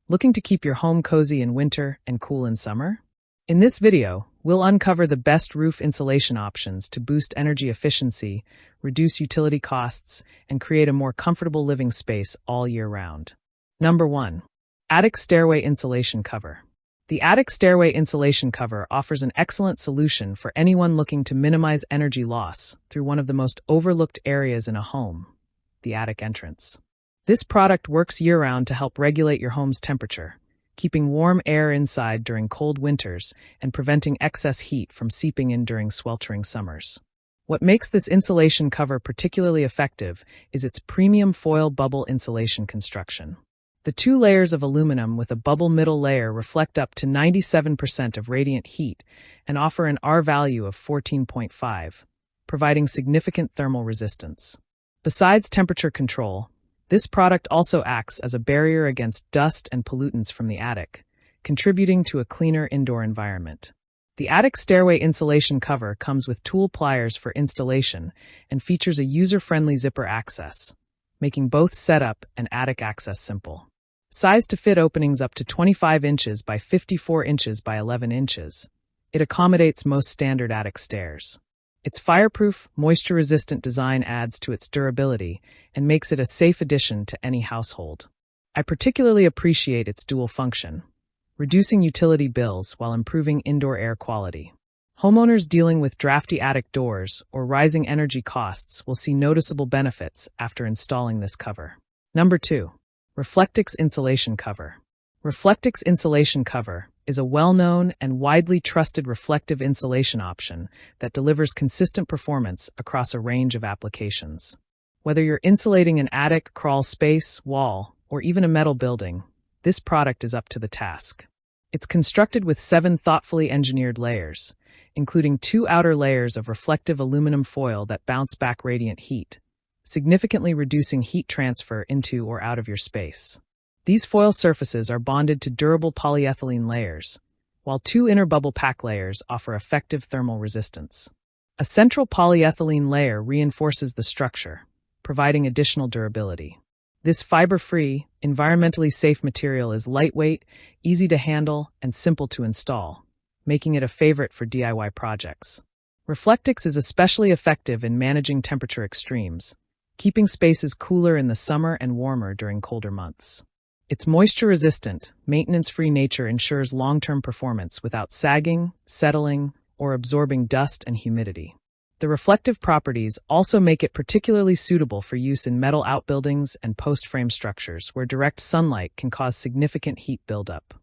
Looking to keep your home cozy in winter and cool in summer? In this video, we'll uncover the best roof insulation options to boost energy efficiency, reduce utility costs, and create a more comfortable living space all year round. Number 1. Attic Stairway Insulation Cover. The Attic Stairway Insulation Cover offers an excellent solution for anyone looking to minimize energy loss through one of the most overlooked areas in a home, the attic entrance. This product works year-round to help regulate your home's temperature, keeping warm air inside during cold winters and preventing excess heat from seeping in during sweltering summers. What makes this insulation cover particularly effective is its premium foil bubble insulation construction. The 2 layers of aluminum with a bubble middle layer reflect up to 97% of radiant heat and offer an R value of 14.5, providing significant thermal resistance. Besides temperature control, this product also acts as a barrier against dust and pollutants from the attic, contributing to a cleaner indoor environment. The Attic Stairway Insulation Cover comes with tool pliers for installation and features a user-friendly zipper access, making both setup and attic access simple. Size to fit openings up to 25 inches by 54 inches by 11 inches. It accommodates most standard attic stairs. Its fireproof, moisture-resistant design adds to its durability and makes it a safe addition to any household. I particularly appreciate its dual function, reducing utility bills while improving indoor air quality. Homeowners dealing with drafty attic doors or rising energy costs will see noticeable benefits after installing this cover. Number 2. Reflectix Insulation Cover. Reflectix Insulation Cover is a well-known and widely trusted reflective insulation option that delivers consistent performance across a range of applications. Whether you're insulating an attic, crawl space, wall, or even a metal building, this product is up to the task. It's constructed with 7 thoughtfully engineered layers, including 2 outer layers of reflective aluminum foil that bounce back radiant heat, significantly reducing heat transfer into or out of your space. These foil surfaces are bonded to durable polyethylene layers, while 2 inner bubble pack layers offer effective thermal resistance. A central polyethylene layer reinforces the structure, providing additional durability. This fiber-free, environmentally safe material is lightweight, easy to handle, and simple to install, making it a favorite for DIY projects. Reflectix is especially effective in managing temperature extremes, keeping spaces cooler in the summer and warmer during colder months. Its moisture-resistant, maintenance-free nature ensures long-term performance without sagging, settling, or absorbing dust and humidity. The reflective properties also make it particularly suitable for use in metal outbuildings and post-frame structures where direct sunlight can cause significant heat buildup.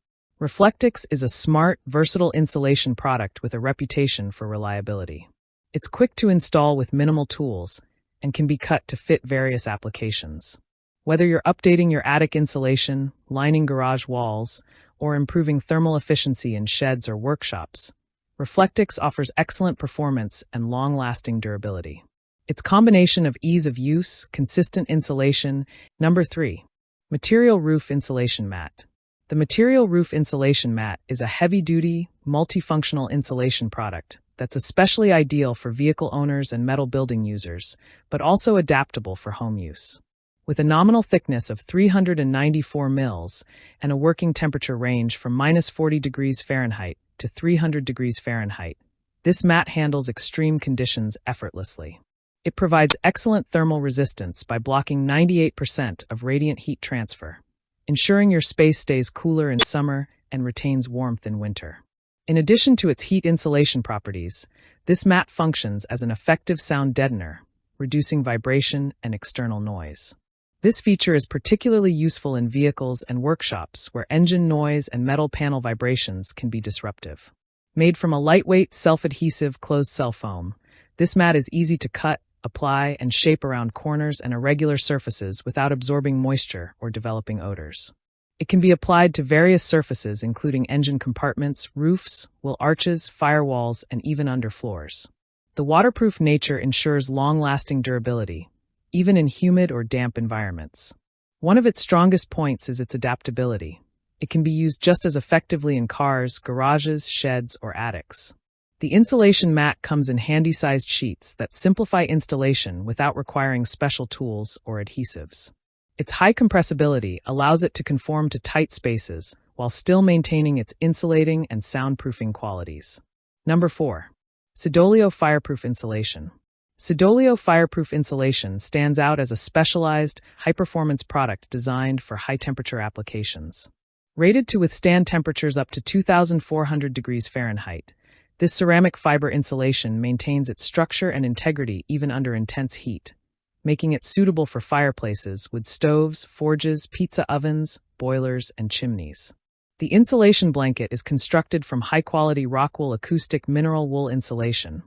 Reflectix is a smart, versatile insulation product with a reputation for reliability. It's quick to install with minimal tools and can be cut to fit various applications. Whether you're updating your attic insulation, lining garage walls, or improving thermal efficiency in sheds or workshops, Reflectix offers excellent performance and long-lasting durability. Its combination of ease of use, consistent insulation. Number 3. Material Roof Insulation Mat. The Material Roof Insulation Mat is a heavy-duty, multifunctional insulation product that's especially ideal for vehicle owners and metal building users, but also adaptable for home use. With a nominal thickness of 394 mils and a working temperature range from -40 degrees Fahrenheit to 300 degrees Fahrenheit, this mat handles extreme conditions effortlessly. It provides excellent thermal resistance by blocking 98% of radiant heat transfer, ensuring your space stays cooler in summer and retains warmth in winter. In addition to its heat insulation properties, this mat functions as an effective sound deadener, reducing vibration and external noise. This feature is particularly useful in vehicles and workshops where engine noise and metal panel vibrations can be disruptive. Made from a lightweight, self-adhesive closed-cell foam, this mat is easy to cut, apply, and shape around corners and irregular surfaces without absorbing moisture or developing odors. It can be applied to various surfaces including engine compartments, roofs, wheel arches, firewalls, and even under floors. The waterproof nature ensures long-lasting durability, even in humid or damp environments. One of its strongest points is its adaptability. It can be used just as effectively in cars, garages, sheds, or attics. The insulation mat comes in handy-sized sheets that simplify installation without requiring special tools or adhesives. Its high compressibility allows it to conform to tight spaces while still maintaining its insulating and soundproofing qualities. Number 4. Cedolio Fireproof Insulation. Cedolio Fireproof Insulation stands out as a specialized, high-performance product designed for high-temperature applications. Rated to withstand temperatures up to 2,400 degrees Fahrenheit, this ceramic fiber insulation maintains its structure and integrity even under intense heat, making it suitable for fireplaces, wood stoves, forges, pizza ovens, boilers, and chimneys. The insulation blanket is constructed from high-quality rockwool acoustic mineral wool insulation,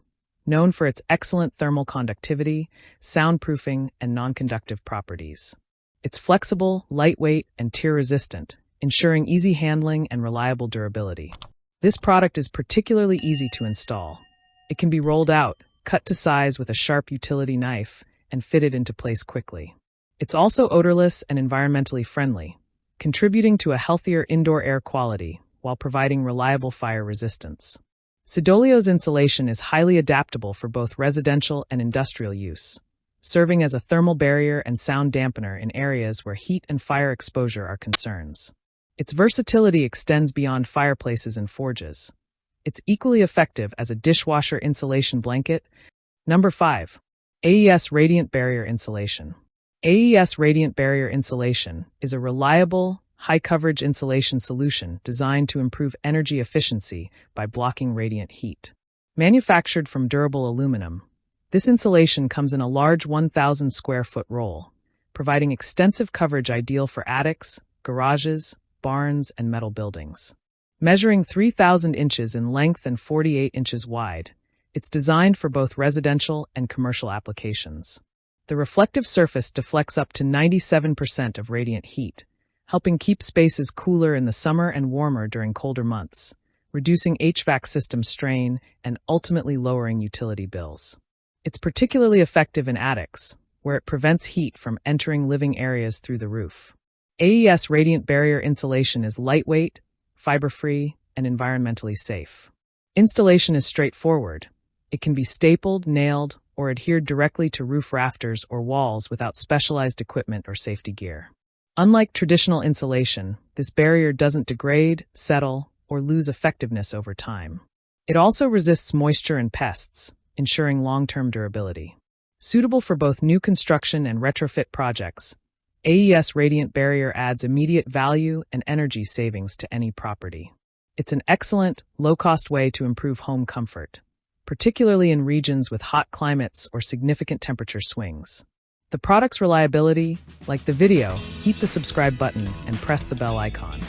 known for its excellent thermal conductivity, soundproofing, and non-conductive properties. It's flexible, lightweight, and tear-resistant, ensuring easy handling and reliable durability. This product is particularly easy to install. It can be rolled out, cut to size with a sharp utility knife, and fitted into place quickly. It's also odorless and environmentally friendly, contributing to a healthier indoor air quality while providing reliable fire resistance. Cedolio's insulation is highly adaptable for both residential and industrial use, serving as a thermal barrier and sound dampener in areas where heat and fire exposure are concerns. Its versatility extends beyond fireplaces and forges. It's equally effective as a dishwasher insulation blanket. Number 5. AES Radiant Barrier Insulation. AES Radiant Barrier Insulation is a reliable, high-coverage insulation solution designed to improve energy efficiency by blocking radiant heat. Manufactured from durable aluminum, this insulation comes in a large 1,000 square foot roll, providing extensive coverage ideal for attics, garages, barns, and metal buildings. Measuring 3,000 inches in length and 48 inches wide, it's designed for both residential and commercial applications. The reflective surface deflects up to 97% of radiant heat, helping keep spaces cooler in the summer and warmer during colder months, reducing HVAC system strain and ultimately lowering utility bills. It's particularly effective in attics, where it prevents heat from entering living areas through the roof. AES Radiant Barrier Insulation is lightweight, fiber-free, and environmentally safe. Installation is straightforward. It can be stapled, nailed, or adhered directly to roof rafters or walls without specialized equipment or safety gear. Unlike traditional insulation, this barrier doesn't degrade, settle, or lose effectiveness over time. It also resists moisture and pests, ensuring long-term durability. Suitable for both new construction and retrofit projects, AES Radiant Barrier adds immediate value and energy savings to any property. It's an excellent, low-cost way to improve home comfort, particularly in regions with hot climates or significant temperature swings. The product's reliability, like the video, hit the subscribe button and press the bell icon.